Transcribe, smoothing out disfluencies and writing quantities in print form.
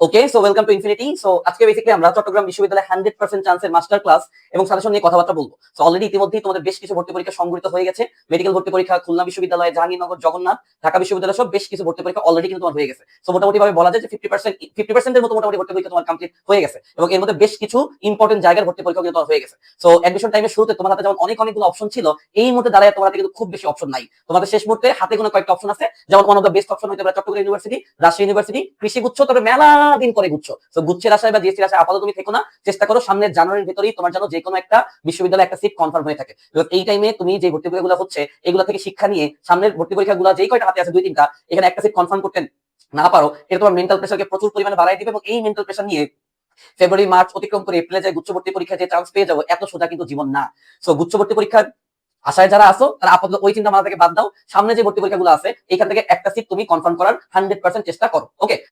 Okay, so welcome to infinity. So আজকে basically আমরা চট্টগ্রাম বিশ্ববিদ্যালয়ে 100% চান্সের মাস্টার ক্লাস এবং সাজেশন নিয়ে কথাবার্তা বলবো। সো অলরেডি ইতিমধ্যেই তোমাদের বেশ কিছু ভর্তি পরীক্ষা সংগঠিত হয়ে গেছে। মেডিকেল ভর্তি পরীক্ষা খুলনা বিশ্ববিদ্যালয়, জাহাঙ্গীরনগর, জগন্নাথ, ঢাকা বিশ্ববিদ্যালয় সব বেশ কিছু ভর্তি পরীক্ষা অলরেডি কিন্তু তোমার হয়ে গেছে। সো মোটামুটি ভাবে বলা যায় যে 50% এর মতো মোটামুটি ভর্তি পরীক্ষা তোমার কমপ্লিট হয়ে গেছে এবং এর মধ্যে বেশ কিছু ইম্পর্টেন্ট জায়গার ভর্তি পরীক্ষা কিন্তু তোমার হয়ে গেছে। সো অ্যাডমিশন টাইমের শুরুতে তোমার হাতে যেমন অনেকগুলো অপশন ছিল, এই মুহূর্তে দাঁড়ায় তোমার হাতে কিন্তু খুব বেশি অপশন নাই। তোমাদের শেষ মুহূর্তে হাতে কোনো কয়েকটা অপশন আছে, যেমন one of the best option হতে পারে চট্টগ্রাম ইউনিভার্সিটি, রাজশাহী ইউনিভার্সিটি, কৃষি গুচ্ছ, তবে মেলা দিন পরে গুচ্ছ। তো গুচ্ছের আশায় বা জিএসটির আশায় আপাতত তুমি থেকো না, চেষ্টা করো সামনের জানুয়ারির ভিতরেই তোমার যেন যে কোনো একটা বিশ্ববিদ্যালয়ে একটা সিট কনফার্ম হয়ে থাকে। এই টাইমে তুমি যে ভর্তি পরীক্ষাগুলো হচ্ছে এগুলো থেকে শিক্ষা নিয়ে সামনের ভর্তি পরীক্ষাগুলো যেই কয়টা হাতে আছে দুই তিনটা, এখানে একটা সিট কনফার্ম করতে না পারো, এটা তোমার মেন্টাল প্রেসারকে প্রচুর পরিমাণে বাড়াই দিবে এবং এই মেন্টাল প্রেসার নিয়ে ফেব্রুয়ারি মার্চ অতিক্রম করে এপ্রিলে যে গুচ্ছবর্তী পরীক্ষায় যে চান্স পেয়ে যাবো, এত সোজা কিন্তু জীবন না। সো গুচ্ছবর্তী পরীক্ষার আশায় যারা আসো তারা আপাতত ওই চিন্তা মাথা থেকে বাদ দাও, সামনে যে ভর্তি পরীক্ষাগুলো আছে এখান থেকে একটা সিট তুমি কনফার্ম করার 100% চেষ্টা করো। ওকে,